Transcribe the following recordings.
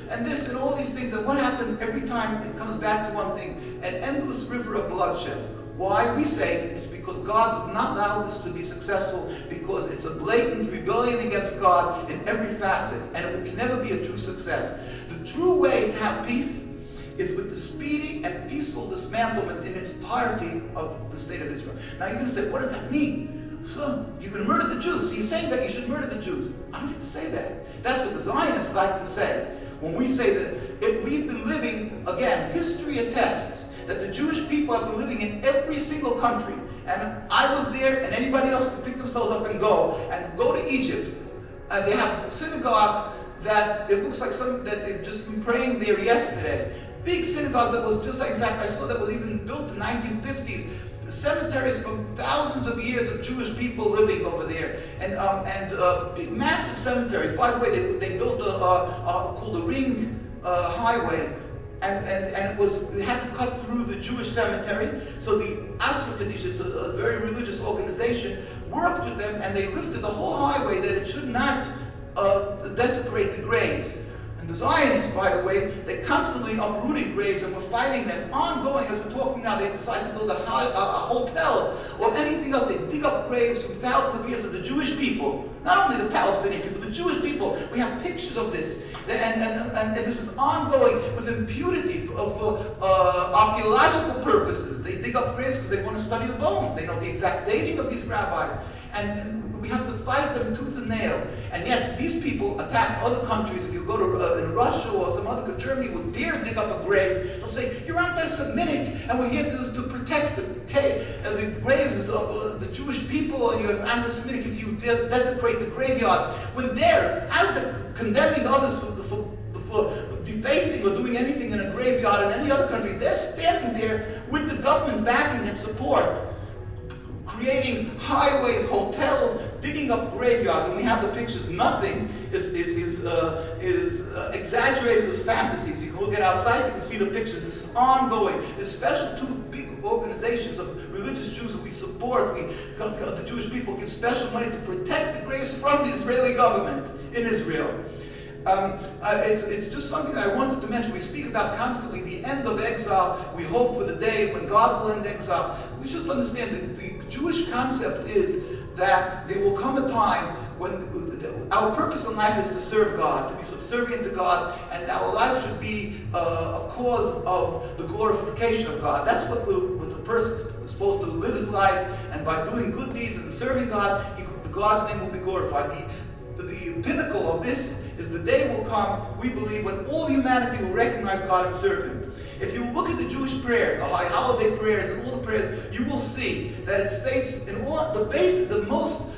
and this and all these things. And what happened every time? It comes back to one thing: an endless river of bloodshed. Why? We say it's because God does not allow this to be successful, because it's a blatant rebellion against God in every facet, and it can never be a true success. The true way to have peace is with the speedy and peaceful dismantlement in its entirety of the state of Israel. Now you're going to say, what does that mean? So you're going to murder the Jews. So you're saying that you should murder the Jews. I don't need to say that. That's what the Zionists like to say. When we say that we've been living, again, history attests that the Jewish people have been living in every single country. And I was there, and anybody else can pick themselves up and go to Egypt. And they have synagogues that it looks like that they've just been praying there yesterday. Big synagogues that was just like, in fact, I saw that was even built in the 1950s. Cemeteries from thousands of years of Jewish people living over there, and big, massive cemeteries. By the way, they built called the Ring Highway, and it had to cut through the Jewish cemetery. So the Asra Kaddish, it's a very religious organization, worked with them, and they lifted the whole highway that it should not desecrate the graves. And the Zionists, by the way, they constantly uprooted graves, and we're fighting them ongoing. As we're talking now, they decide to build a hotel or anything else. They dig up graves from thousands of years of the Jewish people, not only the Palestinian people, the Jewish people. We have pictures of this, and this is ongoing with impunity for archaeological purposes. They dig up graves because they want to study the bones. They know the exact dating of these rabbis, and we have to fight them tooth and nail. And yet these people attack other countries. If you go to in Russia or some other country, Germany would dare dig up a grave. They'll say, you're anti-Semitic, and we're here to protect the graves of the Jewish people, and you're anti-Semitic if you desecrate the graveyards. When they're, as they're condemning others for defacing or doing anything in a graveyard in any other country, they're standing there with the government backing and support, creating highways, hotels, digging up graveyards, and we have the pictures. Nothing is exaggerated as fantasies. You can look at our site, you can see the pictures. This is ongoing. There's special two big organizations of religious Jews that we support. The Jewish people give special money to protect the graves from the Israeli government in Israel. It's just something that I wanted to mention. We speak about constantly the end of exile. We hope for the day when God will end exile. We just understand that the Jewish concept is that there will come a time when our purpose in life is to serve God, to be subservient to God, and our life should be a cause of the glorification of God. That's what the person is supposed to live his life, and by doing good deeds and serving God, God's name will be glorified. The pinnacle of this is the day will come, we believe, when all humanity will recognize God and serve Him. If you look at the Jewish prayers, the high holiday prayers, and all the prayers, you will see that it states in all the most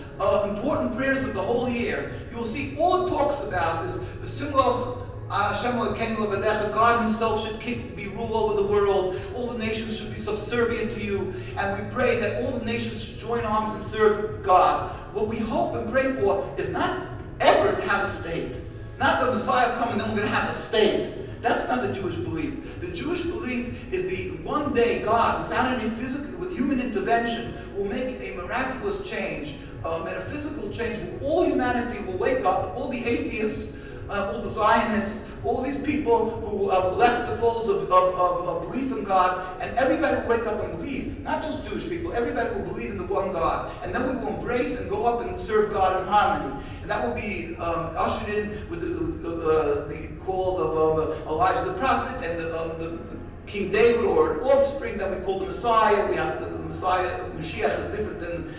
important prayers of the whole year. You will see all it talks about is the Simloch God Himself should be rule over the world. All the nations should be subservient to you, and we pray that all the nations should join arms and serve God. What we hope and pray for is not ever to have a state. Not the Messiah come and then we're going to have a state. That's not the Jewish belief. The Jewish belief is the one day God, without any physical, with human intervention, will make a miraculous change, a metaphysical change, where all humanity will wake up, all the atheists, all the Zionists, all these people who have left the folds of belief in God, and everybody will wake up and believe. Not just Jewish people, everybody will believe in the one God. And then we will embrace and go up and serve God in harmony. And that will be ushered in with the calls of Elijah the prophet and the King David, or an offspring that we call the Messiah. We have the Messiah, Mashiach is different than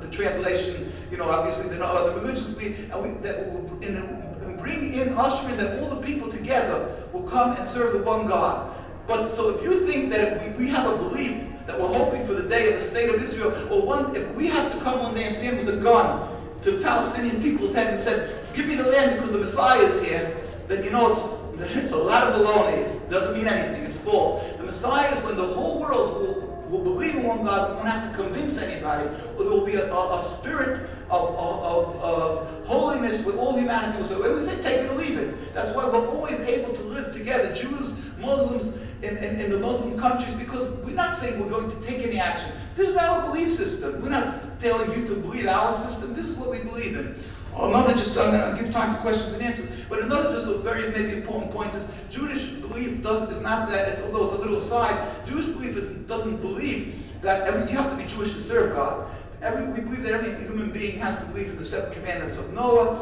the translation. You know, obviously there are other religions. That will bring in, usher in that all the people together will come and serve the one God. But so if you think that we have a belief that we're hoping for the day of the state of Israel, or if we have to come one day and stand with a gun to the Palestinian people's head and said, give me the land because the Messiah is here, then you know it's a lot of baloney. It doesn't mean anything. It's false. The Messiah is when the whole world will believe in one God. We won't have to convince anybody. Or there will be a spirit of holiness with all humanity. So we say take it or leave it. That's why we're always able to live together, Jews, Muslims, in the Muslim countries, because we're not saying we're going to take any action. This is our belief system. We're not telling you to believe our system. This is what we believe in. Another just, I'm going to give time for questions and answers, but another just a very maybe important point is Jewish belief is not that, although it's a little aside, Jewish belief doesn't believe that you have to be Jewish to serve God. We believe that every human being has to believe in the 7 commandments of Noah,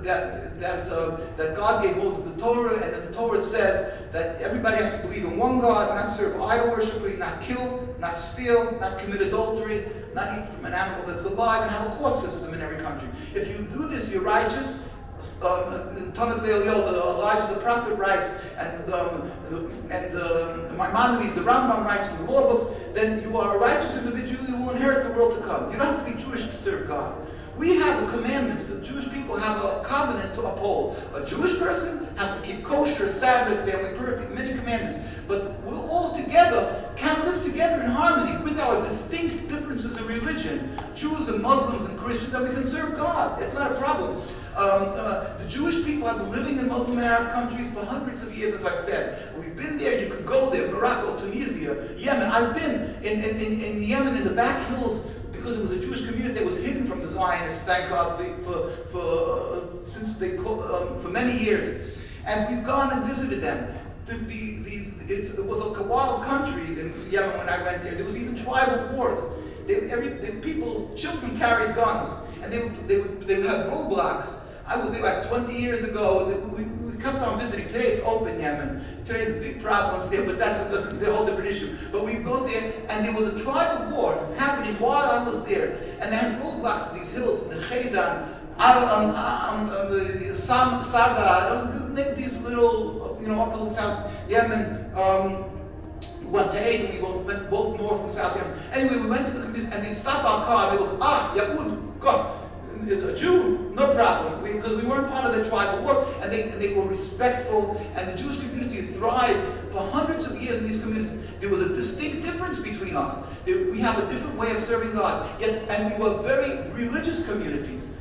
that God gave Moses the Torah, and in the Torah it says that everybody has to believe in one God, not serve idol worship, not kill, not steal, not commit adultery, not eat from an animal that's alive, and have a court system in every country. If you do this, you're righteous. Tanat Ve'Eliel, Elijah the prophet writes, and Maimonides, the Rambam writes in the law books, then you are a righteous individual, you will inherit the world to come. You don't have to be Jewish to serve God. We have the commandments. The Jewish people have a covenant to uphold. A Jewish person has to keep kosher, Sabbath, family perfect, many commandments. But we're all together, can live together in harmony with our distinct differences in religion. Jews and Muslims and Christians, and we can serve God. It's not a problem. The Jewish people have been living in Muslim and Arab countries for hundreds of years, as I said. We've been there, you could go there, Morocco, Tunisia, Yemen. I've been in Yemen, in the back hills, because it was a Jewish community that was hidden from the Zionists, thank God, for many years. And we've gone and visited them. It was like a wild country in Yemen when I went there. There was even tribal wars. Children carried guns, and they would have roadblocks. I was there like 20 years ago, and we kept on visiting. Today it's open Yemen. Today's big problems there, but that's a whole different issue. But we go there, and there was a tribal war happening while I was there, and they had roadblocks in these hills, Nechedan, Sada, these little, up to the South Yemen. We went to Aden, we went both north and south Yemen. Anyway, we went to the community, and they'd stop our car, and they go, Yahud, go. A Jew, no problem, because we weren't part of the tribal war, and they were respectful, and the Jewish community thrived for hundreds of years in these communities. There was a distinct difference between us. We have a different way of serving God, and we were very religious communities.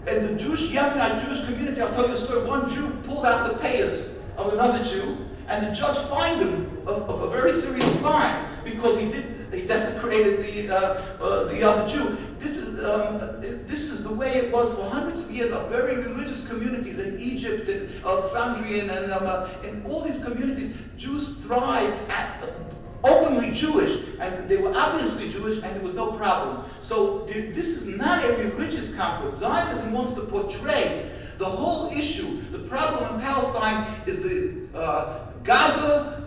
And the Yemenite Jewish community, I'll tell you a story. One Jew pulled out the payas of another Jew, and the judge fined him of a very serious fine because he desecrated the other Jew. This is the way it was for hundreds of years of very religious communities in Egypt and Alexandria and in all these communities. Jews thrived openly Jewish, and they were obviously Jewish, and there was no problem. So this is not a religious conflict. Zionism wants to portray the whole issue. The problem in Palestine is the Gaza,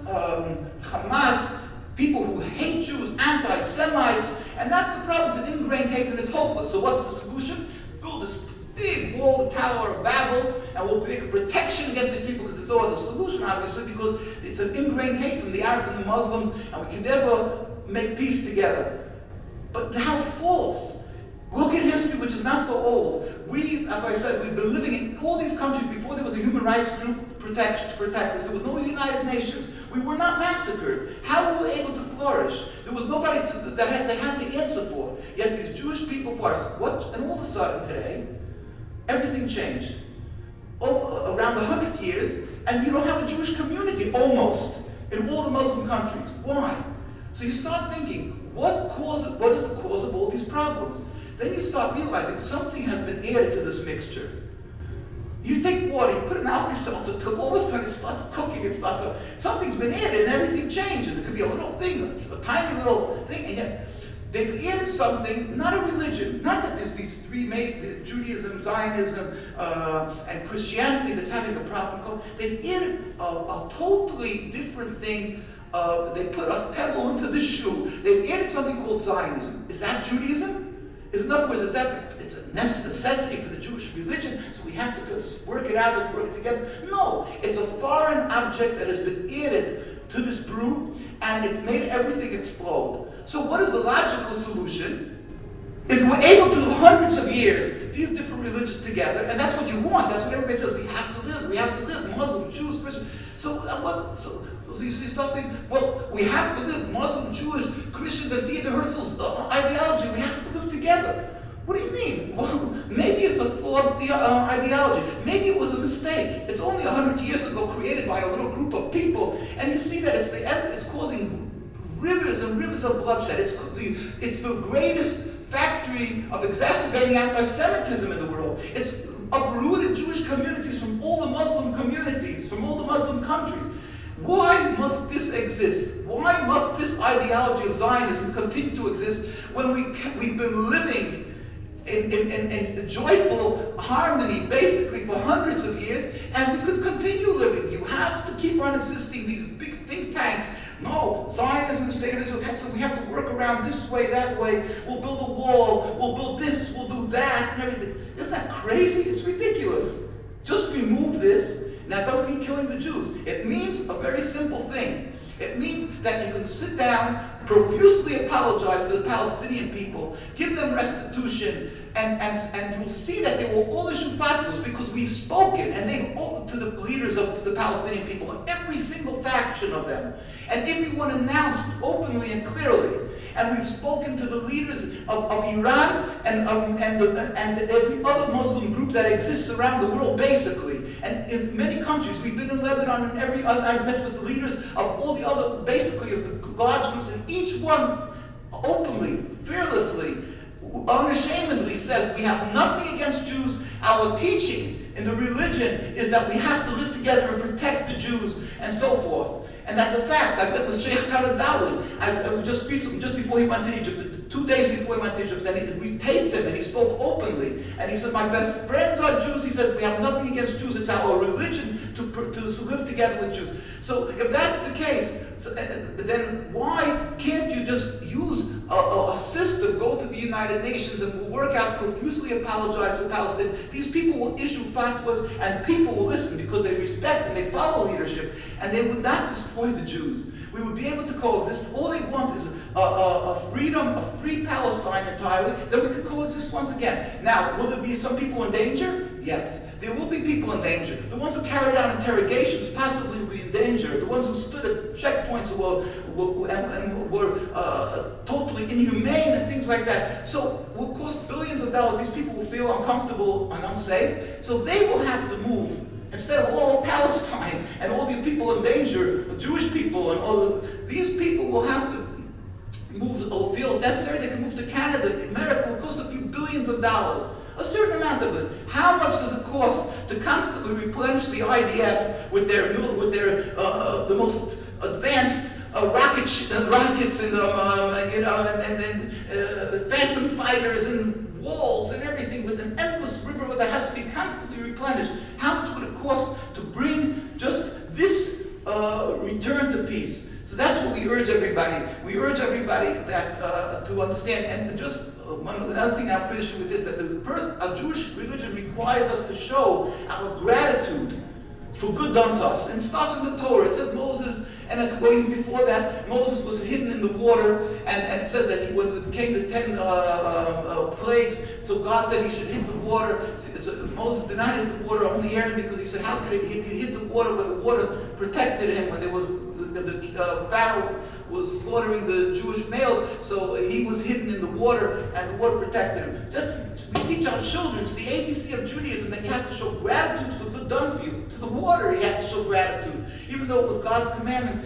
Hamas, people who hate Jews, anti-Semites, and that's the problem. It's an ingrained hate, and it's hopeless. So what's the solution? Build this big wall, the Tower of Babel, and we'll make a protection against these people, because there's no other solution, obviously, because it's an ingrained hate from the Arabs and the Muslims, and we can never make peace together. But how false. Look at history, which is not so old. As I said, we've been living in all these countries before there was a human rights group to protect us. There was no United Nations. We were not massacred. How were we able to flourish? There was nobody they had to answer for. Yet these Jewish people flourished. And all of a sudden today, everything changed. Around 100 years, and you don't have a Jewish community, almost, in all the Muslim countries. Why? So you start thinking, what is the cause of all these problems? Then you start realizing something has been added to this mixture. You take water, you put it in alka-seltzer, all of a sudden it starts cooking, something's been added and everything changes. It could be a little thing, a tiny little thing, and yet they've added something, not a religion, not that there's these three main, Judaism, Zionism, and Christianity that's having a problem. They've added a totally different thing. They put a pebble into the shoe. They've added something called Zionism. Is that Judaism? In other words, it's a necessity for the Jewish religion, so we have to work it out and work it together? No, it's a foreign object that has been added to this brew, and it made everything explode. So what is the logical solution? If we're able to live hundreds of years, these different religions together, and that's what you want, that's what everybody says, we have to live, Muslim, Jews, Christian. So you start saying, well, we have to live, Muslim, Jewish, Christians, and Theodor Herzl's ideology, we have to live together. What do you mean? Well, maybe it's a flawed ideology. Maybe it was a mistake. It's only 100 years ago created by a little group of people, and you see that it's causing rivers and rivers of bloodshed. It's the greatest factory of exacerbating anti-Semitism in the world. It's uprooted Jewish communities from all the Muslim communities, from all the Muslim countries. Why must this exist? Why must this ideology of Zionism continue to exist when we've been living in joyful harmony basically for hundreds of years, and we could continue living? You have to keep on insisting, these big think tanks, no, Zionism, the state of Israel, we have to work around this way, that way, we'll build a wall, we'll build this, we'll do that, and everything. Isn't that crazy? It's ridiculous. Just remove this. That doesn't mean killing the Jews. It means a very simple thing. It means that you can sit down, profusely apologize to the Palestinian people, give them restitution, and you'll see that they will all issue fatwas, because we've spoken, and they've all to the leaders of the Palestinian people, every single faction of them, and everyone announced openly and clearly. And we've spoken to the leaders of Iran and every other Muslim group that exists around the world, basically. And in many countries, we've been in Lebanon, and I've met with the leaders of all the other, basically, of the large groups, and each one openly, fearlessly, unashamedly says, we have nothing against Jews. Our teaching in the religion is that we have to live together and protect the Jews, and so forth. And that's a fact. I met with Sheikh Karadawi just before he went to Egypt, 2 days before he went to Egypt, and we taped him, and he spoke openly. And he said, my best friends are Jews. He said, we have nothing against Jews. It's our religion to live together with Jews. So if that's the case, then why can't you just use a system, go to the United Nations, and we'll work out, profusely apologize to Palestine. These people will issue fatwas, and people will listen because they respect and they follow leadership, and they would not destroy the Jews. We would be able to coexist. All they want is a freedom, a free Palestine entirely. Then we could coexist once again. Now, will there be some people in danger? Yes, there will be people in danger. The ones who carried out interrogations possibly will be in danger. The ones who stood at checkpoints and were totally inhumane and things like that. So it will cost billions of dollars. These people will feel uncomfortable and unsafe. So they will have to move. Instead of all Palestine and all the people in danger, the Jewish people and all these people will have to move or feel necessary. They can move to Canada. America will cost a few billions of dollars. A certain amount of it. How much does it cost to constantly replenish the IDF with their the most advanced rockets and phantom fighters and walls and everything, with an endless river that has to be constantly replenished? How much would it cost to bring just this return to peace? So that's what we urge everybody. We urge everybody that to understand. And just another thing I'm finishing with this, that a Jewish religion requires us to show our gratitude for good done to us. And it starts in the Torah. It says Moses, and even before that, Moses was hidden in the water, and it says that when it came the 10 plagues, so God said he should hit the water. So Moses did not hit the water, only Aaron, because he said, how could he could hit the water when the water protected him, when there was the Pharaoh was slaughtering the Jewish males, so he was hidden in the water, and the water protected him. We teach our children, it's the ABC of Judaism, that you have to show gratitude for good done for you. To the water, you have to show gratitude. Even though it was God's commandment,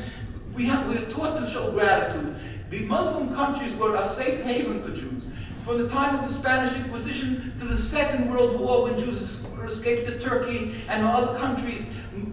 we're taught to show gratitude. The Muslim countries were a safe haven for Jews. From the time of the Spanish Inquisition to the Second World War, when Jews escaped to Turkey and other countries,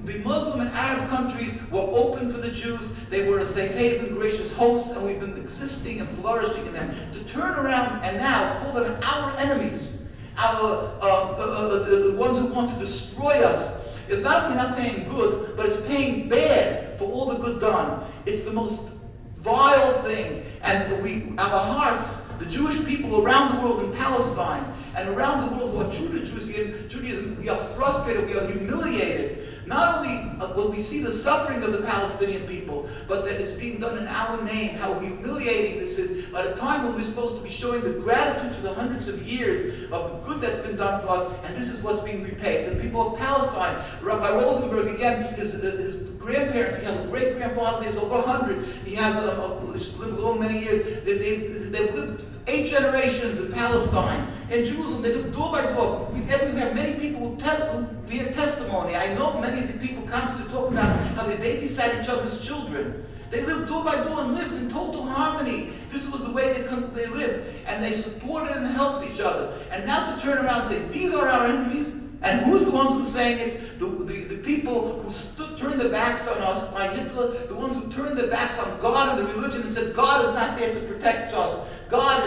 the Muslim and Arab countries were open for the Jews. They were a safe haven, gracious host, and we've been existing and flourishing in them. To turn around and now call them our enemies, the ones who want to destroy us, is not only not paying good, but it's paying bad for all the good done. It's the most vile thing. And our hearts, the Jewish people around the world in Palestine and around the world who are true to Judaism, we are frustrated, we are humiliated. Not only when we see the suffering of the Palestinian people, but that it's being done in our name, how humiliating this is, at a time when we're supposed to be showing the gratitude for the hundreds of years of the good that's been done for us, and this is what's being repaid. The people of Palestine, Rabbi Rosenberg, again, his grandparents, he has a great-grandfather, he's over 100, he has lived long many years, they've lived 8 generations in Palestine. In Jerusalem, they live door by door. We have many people who bear testimony. I know many of the people constantly talk about how They babysat each other's children. They lived door by door and lived in total harmony. This was the way they lived. And they supported and helped each other. And now to turn around and say, these are our enemies? And who's the ones who saying it? The people who turned their backs on us by Hitler, the ones who turned their backs on God and the religion and said, God is not there to protect us. God,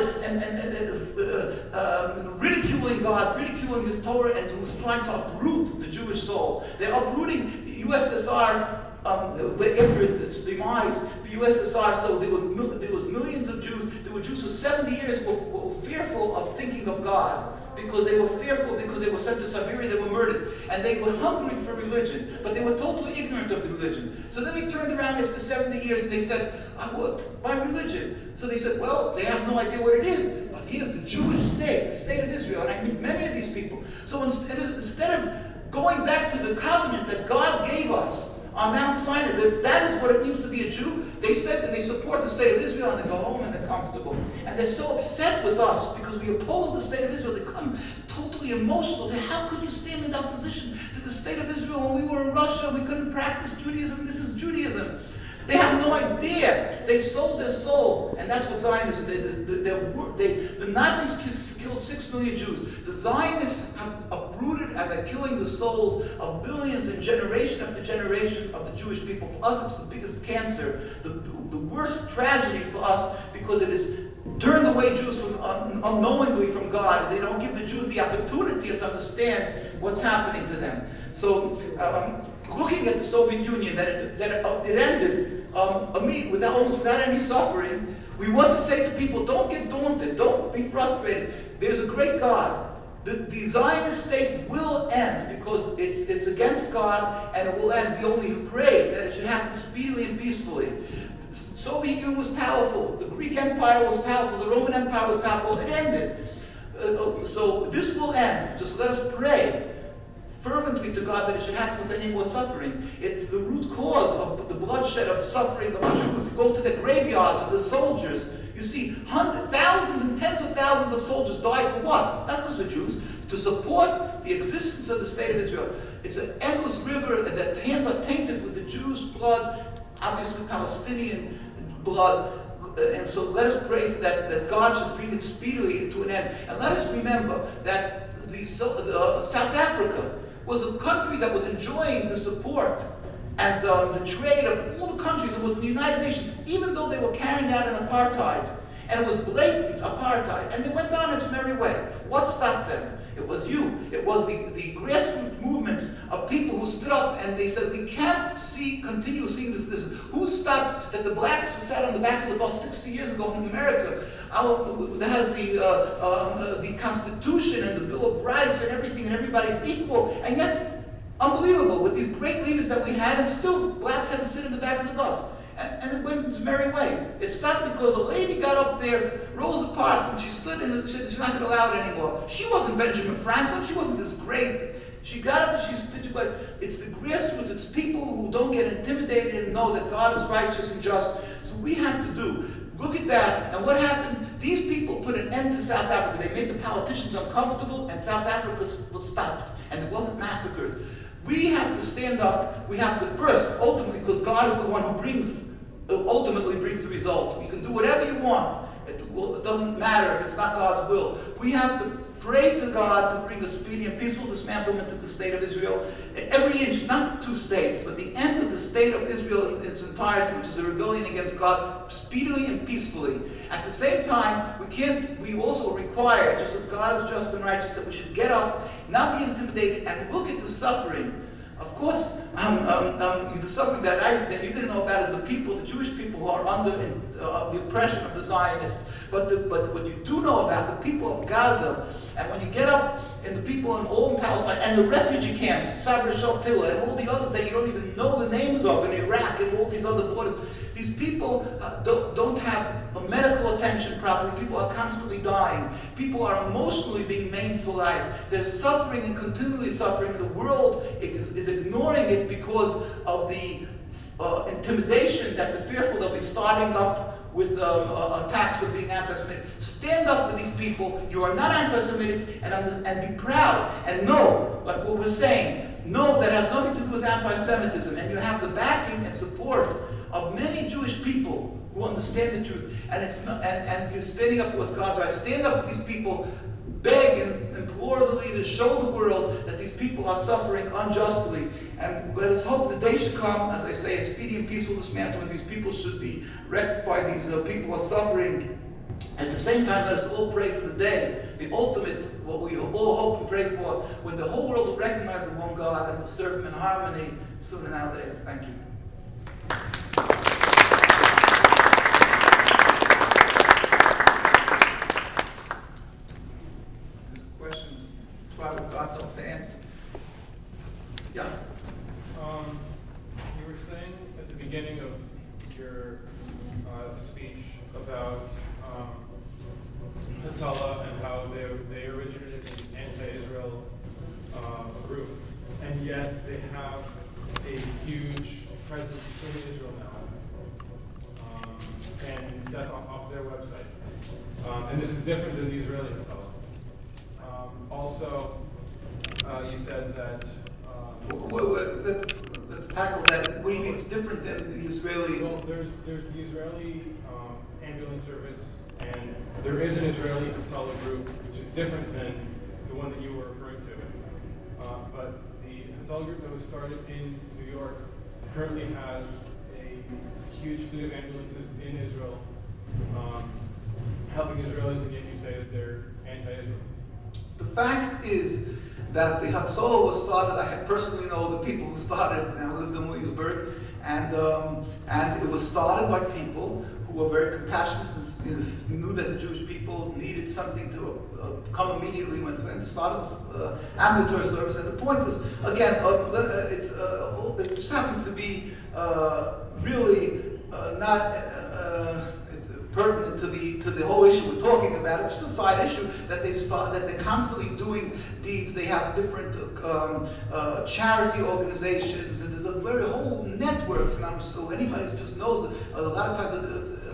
ridiculing God, ridiculing His Torah, and who's trying to uproot the Jewish soul. They're uprooting the USSR. After its demise, the USSR, so there was millions of Jews. There were Jews for 70 years who were fearful of thinking of God. Because they were fearful, because they were sent to Siberia, they were murdered. And they were hungering for religion, but they were totally ignorant of the religion. So then they turned around after 70 years and they said, why religion? So they said, well, they have no idea what it is. But here's the Jewish state, the state of Israel. And I meet many of these people. So instead of going back to the covenant that God gave us on Mount Sinai, that is what it means to be a Jew, they said that they support the state of Israel and they go home and they're comfortable. And they're so upset with us because we oppose the state of Israel. They become totally emotional. They say, how could you stand in opposition to the state of Israel when we were in Russia? We couldn't practice Judaism. This is Judaism. They have no idea. They've sold their soul. And that's what Zionism did. The Nazis killed 6 million Jews. The Zionists have uprooted and are killing the souls of billions and generation after generation of the Jewish people. For us, it's the biggest cancer, the worst tragedy for us, because it has turned away Jews from, unknowingly from God. They don't give the Jews the opportunity to understand what's happening to them. So, looking at the Soviet Union, that it ended almost without any suffering, we want to say to people, don't get daunted, don't be frustrated. There's a great God. The Zionist state will end because it's against God, and it will end. We only pray that it should happen speedily and peacefully. The Soviet Union was powerful. The Greek Empire was powerful. The Roman Empire was powerful. It ended. So this will end. Just let us pray fervently to God that it should happen with any more suffering. It's the root cause of the bloodshed, of suffering of the Jews. Go to the graveyards of the soldiers. You see, thousands and tens of thousands of soldiers died for what? Not because of Jews. To support the existence of the state of Israel. It's an endless river that hands are tainted with the Jewish blood, obviously Palestinian blood. And so let us pray for that God should bring it speedily to an end. And let us remember that South Africa was a country that was enjoying the support and the trade of all the countries. It was in the United Nations, even though they were carrying out an apartheid. And it was blatant apartheid. And they went on its merry way. What stopped them? It was you. It was the grassroots movements of people who stood up and they said, we can't continue seeing this. Who stopped that the blacks who sat on the back of the bus 60 years ago in America, that has the Constitution and the Bill of Rights and everything, and everybody's equal, and yet, unbelievable, with these great leaders that we had, and still blacks had to sit in the back of the bus. And it went its merry way. It stopped because a lady got up there, Rosa Parks, and she stood and she said she's not going to allow it anymore. She wasn't Benjamin Franklin. She wasn't this great. She got up and she stood, but it's the grassroots. It's people who don't get intimidated and know that God is righteous and just. So we have to do. Look at that. And what happened? These people put an end to South Africa. They made the politicians uncomfortable, and South Africa was stopped. And there wasn't massacres. We have to stand up. We have to first, ultimately, because God is the one who ultimately brings the result. You can do whatever you want. It doesn't matter if it's not God's will. We have to pray to God to bring a speedy and peaceful dismantlement to the state of Israel. Every inch, not 2 states, but the end of the state of Israel in its entirety, which is a rebellion against God, speedily and peacefully. At the same time, we also require, just as God is just and righteous, that we should get up, not be intimidated, and look at the suffering. Of course, the suffering that you didn't know about is the people, the Jewish people who are under the oppression of the Zionists. But what you do know about the people of Gaza, and when you get up and the people in Palestine, and the refugee camps, Sabra Shatila, and all the others that you don't even know the names of in Iraq and all these other borders, these people don't have medical attention properly. People are constantly dying. People are emotionally being maimed for life. They're suffering and continually suffering. The world is ignoring it because of the intimidation that the fearful they'll be starting up with attacks of being anti-Semitic. Stand up for these people. You are not anti-Semitic, and be proud. And know, like what we're saying, no, that has nothing to do with anti-Semitism, and you have the backing and support of many Jewish people who understand the truth, and you're standing up for what's God's right. Stand up for these people, beg and implore the leaders, show the world that these people are suffering unjustly, and let us hope the day should come, as I say, a speedy and peaceful dismantlement. These people should be rectified. These people are suffering. At the same time, let us all pray for the day, the ultimate, what we all hope and pray for, when the whole world will recognize the one God and will serve Him in harmony soon in our days. Thank you. There's questions. Try with God's help to answer. Yeah. You were saying at the beginning of your speech about Hatzalah and how they originated as an anti-Israel group, and yet they have a huge presence in Israel now, and that's off their website. And this is different than the Israeli Hatzalah. Also, you said that. Let's tackle that. What do you mean it's different than the Israeli? Well, there's the Israeli ambulance service, and there is an Israeli Hatzalah group, which is different than the one that you were referring to. But the Hatzalah group that was started in New York currently has a huge fleet of ambulances in Israel, helping Israelis, and yet you say that they're anti-Israel. The fact is that the Hatzalah was started. I personally know the people who started it, and I lived in Williamsburg, and it was started by people who were very compassionate, knew that the Jewish people needed something to come immediately when they started this ambulatory service. And the point is, again, it just happens to be really not pertinent to the whole issue we're talking about. It's just a side issue that they're constantly doing deeds. They have different charity organizations, and there's a very whole networks. And I'm sure anybody who just knows it, a lot of times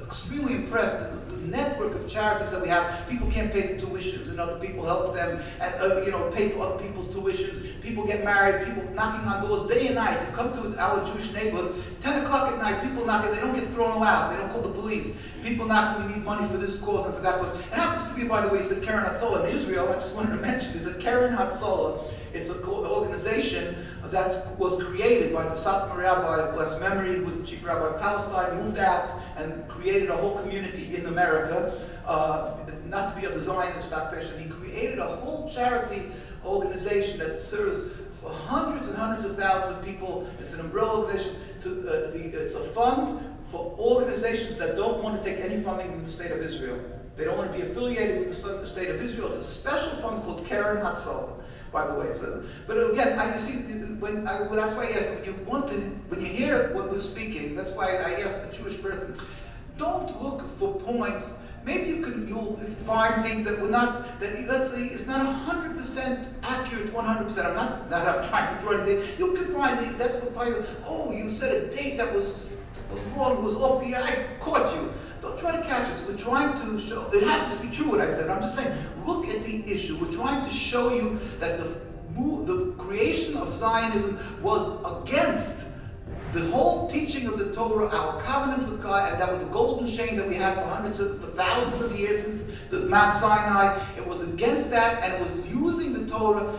extremely impressed. The network of charities that we have. People can't pay the tuitions, and other people help them, and pay for other people's tuitions. People get married. People knocking on doors day and night. You come to our Jewish neighborhoods, 10 o'clock at night. People knocking. They don't get thrown out. They don't call the police. People knocking. We need money for this cause and for that cause. It happens to be, by the way, it's a Keren Hatzalah in Israel. I just wanted to mention there's a Keren Hatzalah. It's an organization that was created by the Satmar Rabbi of blessed memory, who was the chief rabbi of Palestine, moved out and created a whole community in America, not to be of the Zionist passion. He created a whole charity organization that serves for hundreds and hundreds of thousands of people. It's an umbrella organization. It's a fund for organizations that don't want to take any funding from the state of Israel. They don't want to be affiliated with the state of Israel. It's a special fund called Keren Hatzalah, by the way. So, but again, you see, that's why I asked, when you hear what we're speaking, that's why I asked the Jewish person, don't look for points. Maybe you'll find things that let's say, it's not 100% accurate, 100%. I'm not trying to throw anything. You can find that's what probably, you said a date that was wrong, it was off, I caught you. Don't try to catch us. We're trying to show, it happens to be true what I said. I'm just saying, look at the issue. We're trying to show you that the creation of Zionism was against the whole teaching of the Torah, our covenant with God, and that with the golden chain that we had for thousands of years since the Mount Sinai. It was against that, and it was using the Torah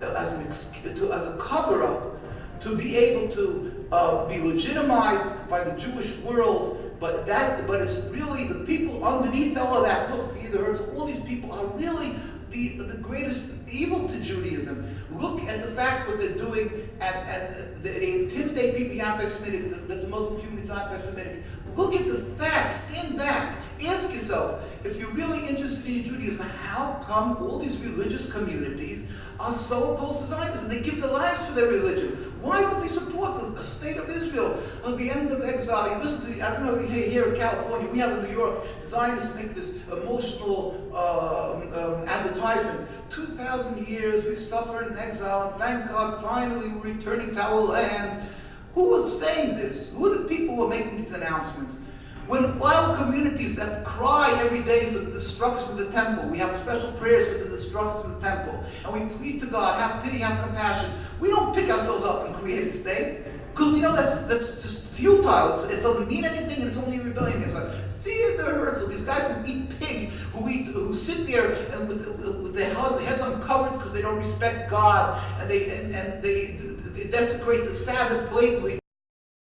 as a cover-up to be able to be legitimized by the Jewish world. But it's really the people underneath all of that. Look, the Hertz, all these people are really the greatest evil to Judaism. Look at the fact what they're doing, and they intimidate people anti-Semitic, that the Muslim community is anti-Semitic. Look at the facts. Stand back. Ask yourself, if you're really interested in Judaism, how come all these religious communities are so opposed to Zionism? They give their lives for their religion. Why don't they support the state of Israel, the end of exile? You listen to, I don't know, here in California, we have in New York, Zionists make this emotional advertisement. 2,000 years we've suffered in exile, and thank God finally we're returning to our land. Who was saying this? Who are the people who are making these announcements? When our communities that cry every day for the destruction of the temple, we have special prayers for the destruction of the temple, and we plead to God, have pity, have compassion. We don't pick ourselves up and create a state, because we know that's just futile. It doesn't mean anything, and it's only rebellion against God. Theodore Herzl, these guys who eat pig, who sit there and with their heads uncovered because they don't respect God, and they desecrate the Sabbath blatantly.